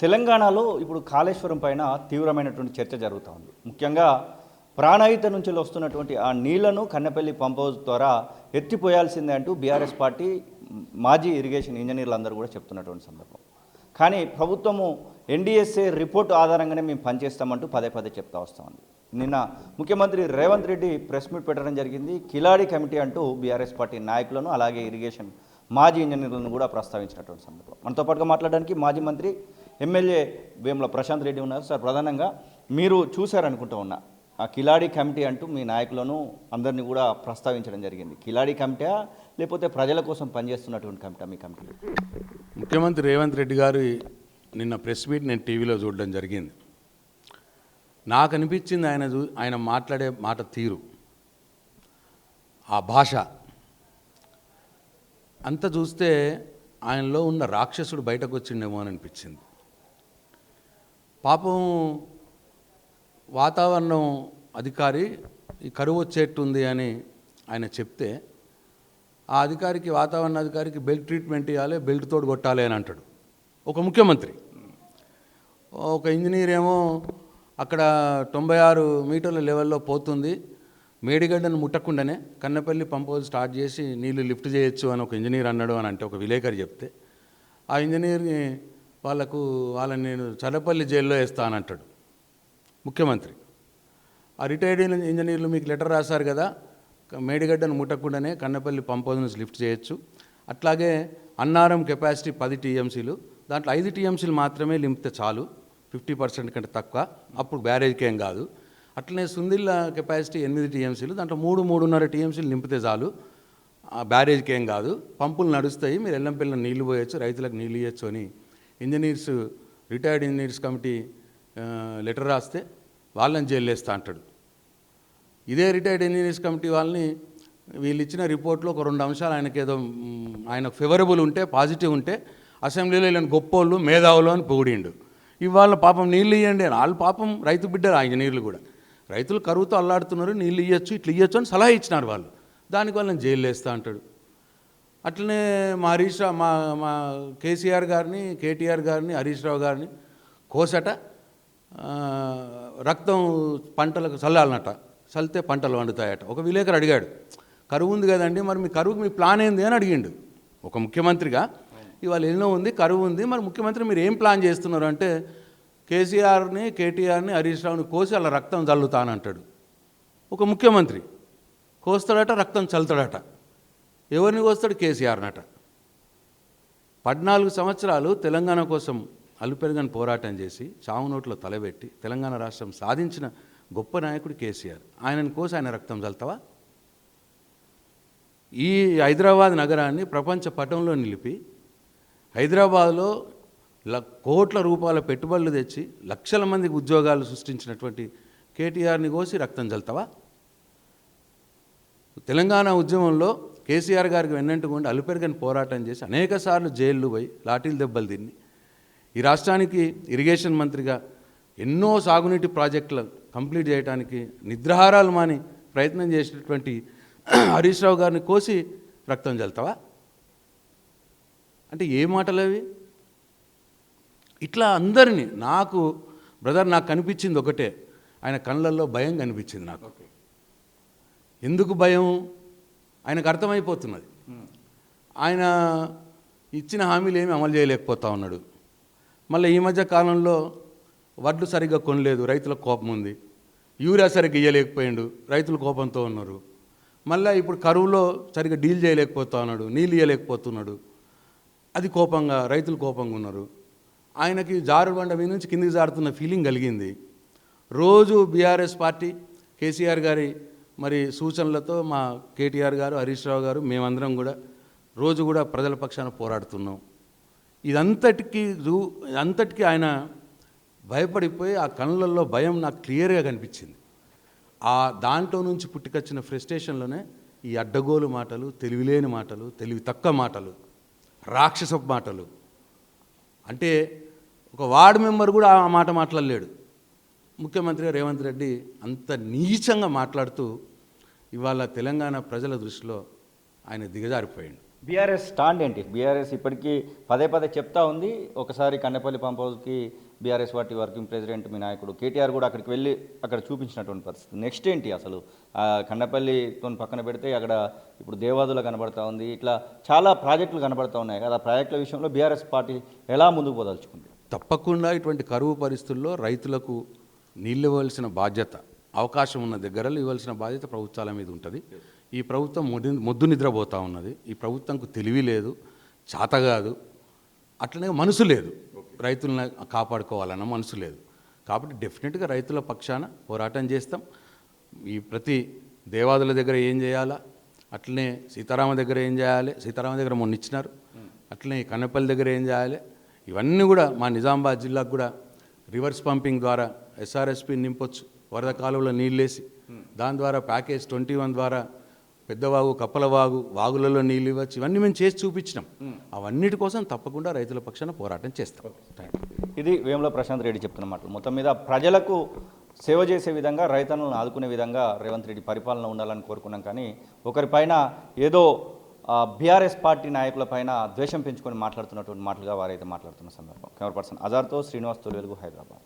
తెలంగాణలో ఇప్పుడు కాళేశ్వరం పైన తీవ్రమైనటువంటి చర్చ జరుగుతూ ఉంది. ముఖ్యంగా ప్రాణహిత నుంచి వస్తున్నటువంటి ఆ నీళ్లను కన్నెపల్లి పంప్ హౌస్ ద్వారా ఎత్తిపోయాల్సిందే అంటూ బీఆర్ఎస్ పార్టీ మాజీ ఇరిగేషన్ ఇంజనీర్లు అందరూ కూడా చెప్తున్నటువంటి సందర్భం. కానీ ప్రభుత్వము ఎన్డీఎస్ఏ రిపోర్టు ఆధారంగానే మేము పనిచేస్తామంటూ పదే పదే చెప్తా వస్తామండి. నిన్న ముఖ్యమంత్రి రేవంత్ రెడ్డి ప్రెస్ మీట్ పెట్టడం జరిగింది. కిలాడి కమిటీ అంటూ బీఆర్ఎస్ పార్టీ నాయకులను అలాగే ఇరిగేషన్ మాజీ ఇంజనీర్లను కూడా ప్రస్తావించినటువంటి సందర్భం. మనతో పాటుగా మాట్లాడడానికి మాజీ మంత్రి ఎమ్మెల్యే వేముల ప్రశాంత్ రెడ్డి ఉన్నారు. సార్, ప్రధానంగా మీరు చూశారనుకుంటూ ఉన్నా ఆ కిలాడి కమిటీ అంటూ మీ నాయకులను అందరినీ కూడా ప్రస్తావించడం జరిగింది. కిలాడి కమిటీ లేకపోతే ప్రజల కోసం పనిచేస్తున్నటువంటి కమిటీ మీ కమిటీ? ముఖ్యమంత్రి రేవంత్ రెడ్డి గారు నిన్న ప్రెస్ మీట్ నేను టీవీలో చూడడం జరిగింది. నాకు అనిపించింది ఆయన మాట్లాడే మాట తీరు, ఆ భాష అంత చూస్తే ఆయనలో ఉన్న రాక్షసుడు బయటకు వచ్చిండేమో అని అనిపించింది. పాపం వాతావరణం అధికారి ఈ కరువు వచ్చేట్టుంది అని ఆయన చెప్తే ఆ అధికారికి, వాతావరణ అధికారికి బెల్ట్ ట్రీట్మెంట్ ఇవ్వాలి, బెల్ట్ తోడు కొట్టాలి అని అంటాడు ఒక ముఖ్యమంత్రి. ఒక ఇంజనీర్ ఏమో అక్కడ 96 మీటర్ల లెవెల్లో పోతుంది, మేడిగడ్డను ముట్టకుండానే కన్నెపల్లి పంప్ హౌస్ స్టార్ట్ చేసి నీళ్లు లిఫ్ట్ చేయొచ్చు అని ఒక ఇంజనీర్ అన్నాడు అని అంటే ఒక విలేకరి చెప్తే ఆ ఇంజనీర్ని వాళ్ళని నేను చల్లపల్లి జైల్లో వేస్తానంటాడు ముఖ్యమంత్రి. ఆ రిటైర్డ్ ఇంజనీర్లు మీకు లెటర్ రాశారు కదా, మేడిగడ్డను ముట్టకుండానే కన్నెపల్లి పంప్ హౌస్ నుంచి లిఫ్ట్ చేయొచ్చు. అట్లాగే అన్నారం కెపాసిటీ 10 టీఎంసీలు, దాంట్లో 5 టీఎంసీలు మాత్రమే లింపితే చాలు, 50% కంటే తక్కువ, అప్పుడు బ్యారేజ్కి ఏం కాదు. అట్లనే సుందిల్ల కెపాసిటీ 8 టీఎంసీలు, దాంట్లో 3-3.5 టీఎంసీలు నింపితే చాలు, బ్యారేజ్కి ఏం కాదు, పంపులు నడుస్తాయి, మీరు ఎల్లంపిల్లని నీళ్లు పోయొచ్చు, రైతులకు నీళ్ళు ఇవ్వచ్చు అని engineers, retired engineers committee letter రాస్తే వాళ్ళని జైలు వేస్తా అంటాడు. ఇదే రిటైర్డ్ ఇంజనీర్స్ కమిటీ వాళ్ళని వీళ్ళు ఇచ్చిన రిపోర్ట్లో ఒక 2 అంశాలు ఆయనకు ఫేవరబుల్ ఉంటే, పాజిటివ్ ఉంటే అసెంబ్లీలో వీళ్ళని గొప్పోళ్ళు, మేధావులు అని పొగిడిండు. ఇవాళ పాపం నీళ్ళు ఇవ్వండి, వాళ్ళు పాపం రైతు బిడ్డలు, ఆ ఇంజనీర్లు కూడా రైతులు కరువుతో అల్లాడుతున్నారు, నీళ్ళు ఇవ్వచ్చు, ఇట్లా ఇవ్వచ్చు అని సలహా ఇచ్చినారు వాళ్ళు, దానికి వాళ్ళని జైలు వేస్తా అంటాడు. అట్లనే మా మా కేసీఆర్ గారిని, కేటీఆర్ గారిని, హరీష్ రావు గారిని కోసట రక్తం పంటలకు చల్లాలన్నట, చల్లితే పంటలు వండుతాయట. ఒక విలేకరు అడిగాడు, కరువు ఉంది కదండి, మరి మీ కరువుకి మీ ప్లాన్ ఏంది అని అడిగిండు ఒక ముఖ్యమంత్రిగా. ఇవాళ ఎన్నో ఉంది, కరువు ఉంది, మరి ముఖ్యమంత్రి మీరు ఏం ప్లాన్ చేస్తున్నారు అంటే కేసీఆర్ని, కేటీఆర్ని, హరీష్ రావుని కోసి అలా రక్తం చల్లుతానంటాడు. ఒక ముఖ్యమంత్రి కోస్తాడట, రక్తం చల్లుతాడట. ఎవరిని కోస్తాడు? కేసీఆర్నట. 14 సంవత్సరాలు తెలంగాణ కోసం అలుపెరగని పోరాటం చేసి చావు నోట్లో తలబెట్టి తెలంగాణ రాష్ట్రం సాధించిన గొప్ప నాయకుడు కేసీఆర్. ఆయనను కోసి ఆయన రక్తం చల్లుతావా? ఈ హైదరాబాద్ నగరాన్ని ప్రపంచ పటంలో నిలిపి హైదరాబాద్లో కోట్ల రూపాయల పెట్టుబడులు తెచ్చి లక్షల మందికి ఉద్యోగాలు సృష్టించినటువంటి కేటీఆర్ని కోసి రక్తం చల్లుతావా? తెలంగాణ ఉద్యమంలో కేసీఆర్ గారికి వెన్నంటుకుండా అలుపెరగని పోరాటం చేసి అనేకసార్లు జైళ్ళు పోయి లాఠీలు దెబ్బలు తిని ఈ రాష్ట్రానికి ఇరిగేషన్ మంత్రిగా ఎన్నో సాగునీటి ప్రాజెక్టులు కంప్లీట్ చేయడానికి నిద్రాహారాలు మాని ప్రయత్నం చేసినటువంటి హరీష్ రావు గారిని కోసి రక్తం చల్లుతావా? అంటే ఏ మాటలు అవి? ఇట్లా అందరినీ నాకు కనిపించింది ఒకటే, ఆయన కళ్ళల్లో భయం కనిపించింది నాకు. ఎందుకు భయం? ఆయనకు అర్థమైపోతున్నది, ఆయన ఇచ్చిన హామీలు ఏమీ అమలు చేయలేకపోతా ఉన్నాడు. మళ్ళీ ఈ మధ్య కాలంలో వడ్లు సరిగ్గా కొనలేదు, రైతులకు కోపం ఉంది. యూరియా సరిగ్గా ఇవ్వలేకపోయాడు, రైతులు కోపంతో ఉన్నారు. మళ్ళీ ఇప్పుడు కరువులో సరిగ్గా డీల్ చేయలేకపోతా ఉన్నాడు, నీళ్ళు ఇవ్వలేకపోతున్నాడు, అది కోపంగా, రైతులు కోపంగా ఉన్నారు. ఆయనకి జారుబండ మీ నుంచి కిందికి జారుతున్న ఫీలింగ్ కలిగింది. రోజు బీఆర్ఎస్ పార్టీ కేసీఆర్ గారి మరి సూచనలతో మా కేటీఆర్ గారు, హరీష్ రావు గారు, మేమందరం కూడా రోజు కూడా ప్రజల పక్షాన పోరాడుతున్నాం. ఇదంతటికీ ఆయన భయపడిపోయి ఆ కళ్ళల్లో భయం నాకు క్లియర్గా కనిపించింది. ఆ దాంట్లో నుంచి పుట్టుకొచ్చిన ఫ్రస్ట్రేషన్లోనే ఈ అడ్డగోలు మాటలు, తెలివిలేని మాటలు, తెలివి తక్కువ మాటలు, రాక్షస మాటలు. అంటే ఒక వార్డు మెంబర్ కూడా ఆ మాట మాట్లాడలేడు. ముఖ్యమంత్రి రేవంత్ రెడ్డి అంత నీచంగా మాట్లాడుతూ ఇవాళ తెలంగాణ ప్రజల దృష్టిలో ఆయన దిగజారిపోయాడు. బీఆర్ఎస్ స్టాండ్ ఏంటి? బీఆర్ఎస్ ఇప్పటికీ పదే పదే చెప్తా ఉంది. ఒకసారి కన్నెపల్లి పంప్ హౌస్కి బీఆర్ఎస్ పార్టీ వర్కింగ్ ప్రెసిడెంట్ మీ నాయకుడు కేటీఆర్ కూడా అక్కడికి వెళ్ళి అక్కడ చూపించినటువంటి పరిస్థితి. నెక్స్ట్ ఏంటి అసలు? కన్నెపల్లితో పక్కన పెడితే అక్కడ ఇప్పుడు దేవాదుల కనబడతా ఉంది, ఇట్లా చాలా ప్రాజెక్టులు కనబడతా ఉన్నాయి కదా. ప్రాజెక్టుల విషయంలో బీఆర్ఎస్ పార్టీ ఎలా ముందుకు పోదలుచుకుంది? తప్పకుండా ఇటువంటి కరువు పరిస్థితుల్లో రైతులకు నీళ్ళు ఇవ్వాల్సిన బాధ్యత, అవకాశం ఉన్న దగ్గరలో ఇవ్వాల్సిన బాధ్యత ప్రభుత్వాల మీద ఉంటుంది. ఈ ప్రభుత్వం మొద్దు నిద్రపోతూ ఉన్నది. ఈ ప్రభుత్వంకు తెలివి లేదు, చాత కాదు, అట్లనే మనసు లేదు. రైతులను కాపాడుకోవాలన్న మనసు లేదు. కాబట్టి డెఫినెట్గా రైతుల పక్షాన పోరాటం చేస్తాం. ఈ ప్రతి దేవాదుల దగ్గర ఏం చేయాలా, అట్లనే సీతారామ దగ్గర ఏం చేయాలి, సీతారామ దగ్గర మొన్న ఇచ్చినారు, అట్లనే కన్నెపల్లి దగ్గర ఏం చేయాలి, ఇవన్నీ కూడా మా నిజామాబాద్ జిల్లాకు కూడా రివర్స్ పంపింగ్ ద్వారా ఎస్ఆర్ఎస్పి నింపొచ్చు, వరద కాలువలో నీళ్ళేసి దాని ద్వారా ప్యాకేజ్ 21 ద్వారా పెద్దవాగు, కప్పలవాగు, వాగులలో నీళ్ళు ఇవ్వచ్చు. ఇవన్నీ మేము చేసి చూపించినాం. అవన్నిటి కోసం తప్పకుండా రైతుల పక్షాన పోరాటం చేస్తాం. ఇది వేముల ప్రశాంత్ రెడ్డి చెప్తున్న మాటలు. మొత్తం మీద ప్రజలకు సేవ చేసే విధంగా, రైతన్నలను ఆదుకునే విధంగా రేవంత్ రెడ్డి పరిపాలన ఉండాలని కోరుకున్నాం. కానీ ఒకరిపైన ఏదో బీఆర్ఎస్ పార్టీ నాయకుల పైన ద్వేషం పెంచుకొని మాట్లాడుతున్నటువంటి మాటలుగా వారైతే మాట్లాడుతున్న సందర్భం. కెమెరా పర్సన్ అజార్తో శ్రీనివాస్ తొలి వెలుగు, హైదరాబాద్.